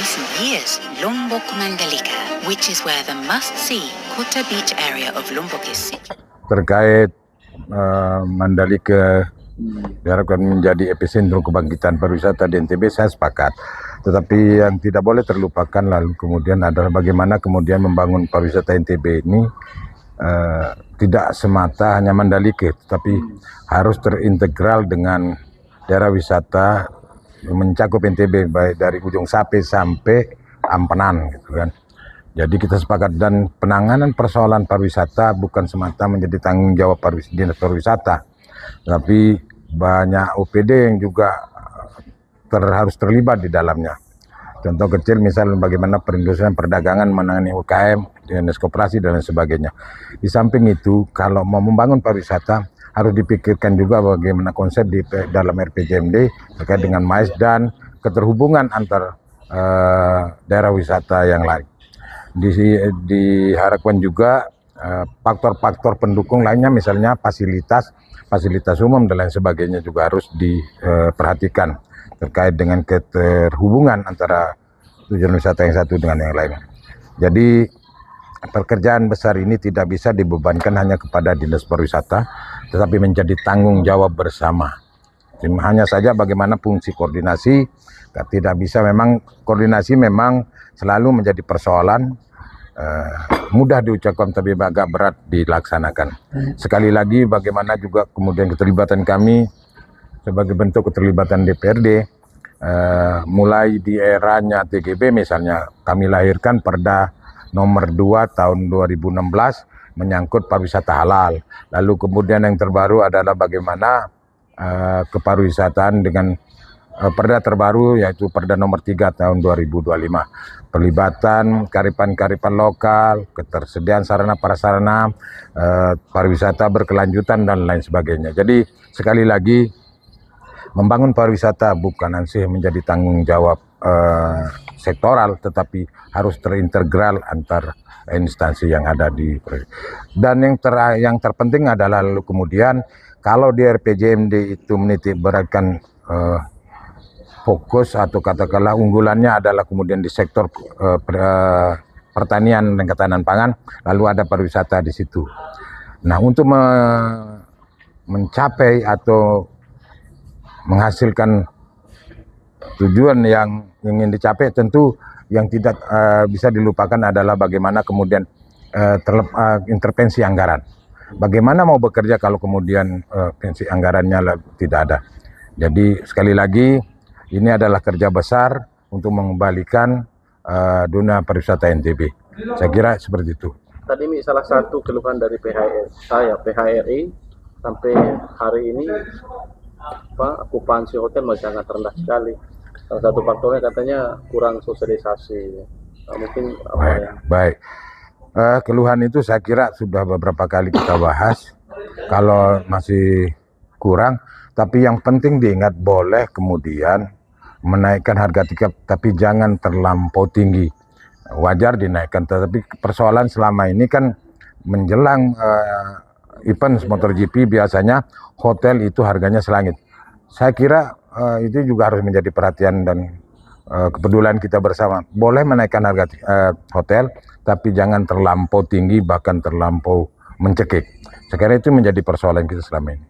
recent years, Lombok Mandalika, which is where the must-see Kuta Beach area of Lombok is situated. Terkait Mandalika diharapkan menjadi epicentrum kebangkitan pariwisata di NTB, saya sepakat. Tetapi yang tidak boleh terlupakan lalu kemudian adalah bagaimana kemudian membangun pariwisata NTB ini tidak semata hanya Mandalika, tetapi harus terintegral dengan daerah wisata mencakup NTB baik dari Ujung Sape sampai Ampenan, gitu kan. Jadi kita sepakat, dan penanganan persoalan pariwisata bukan semata menjadi tanggung jawab dinas pariwisata, tapi banyak OPD yang juga harus terlibat di dalamnya. Contoh kecil misalnya bagaimana perindustrian perdagangan menangani UKM, dinas koperasi dan lain sebagainya. Di samping itu, kalau mau membangun pariwisata harus dipikirkan juga bagaimana konsep di dalam RPJMD terkait dengan MAIS dan keterhubungan antar daerah wisata yang lain. Diharapkan juga faktor-faktor pendukung lainnya, misalnya fasilitas umum dan lain sebagainya juga harus diperhatikan terkait dengan keterhubungan antara tujuan wisata yang satu dengan yang lain. Jadi pekerjaan besar ini tidak bisa dibebankan hanya kepada dinas pariwisata, tetapi menjadi tanggung jawab bersama. Hanya saja bagaimana fungsi koordinasi, tidak bisa, memang koordinasi memang selalu menjadi persoalan, mudah diucapkan tapi agak berat dilaksanakan. Sekali lagi bagaimana juga kemudian keterlibatan kami sebagai bentuk keterlibatan DPRD, mulai di eranya TGB misalnya, kami lahirkan Perda nomor 2 tahun 2016 menyangkut pariwisata halal. Lalu kemudian yang terbaru adalah bagaimana kepariwisataan dengan Perda terbaru yaitu Perda nomor 3 tahun 2025. Pelibatan karipan lokal, ketersediaan sarana prasarana, pariwisata berkelanjutan dan lain sebagainya. Jadi sekali lagi, membangun pariwisata bukan ansih menjadi tanggung jawab sektoral, tetapi harus terintegral antar instansi yang ada di. Dan yang terpenting adalah lalu kemudian kalau di RPJMD itu menitik beratkan fokus atau katakanlah unggulannya adalah kemudian di sektor pertanian dan ketahanan pangan, lalu ada pariwisata di situ. Nah, untuk mencapai atau menghasilkan tujuan yang ingin dicapai, tentu yang tidak bisa dilupakan adalah bagaimana kemudian intervensi anggaran. Bagaimana mau bekerja kalau kemudian pensi anggarannya tidak ada. Jadi sekali lagi, ini adalah kerja besar untuk mengembalikan dunia pariwisata NTB. Saya kira seperti itu. Tadi salah satu keluhan dari PHRI sampai hari ini okupansi hotel masih sangat rendah sekali. Salah satu faktornya katanya kurang sosialisasi. Mungkin baik. Keluhan itu saya kira sudah beberapa kali kita bahas. Kalau masih kurang, tapi yang penting diingat, boleh kemudian menaikkan harga tiket, tapi jangan terlampau tinggi. Wajar dinaikkan, tetapi persoalan selama ini kan menjelang event MotoGP biasanya hotel itu harganya selangit. Saya kira itu juga harus menjadi perhatian dan kepedulian kita bersama. Boleh menaikkan harga hotel, tapi jangan terlampau tinggi, bahkan terlampau mencekik. Saya kira itu menjadi persoalan kita selama ini.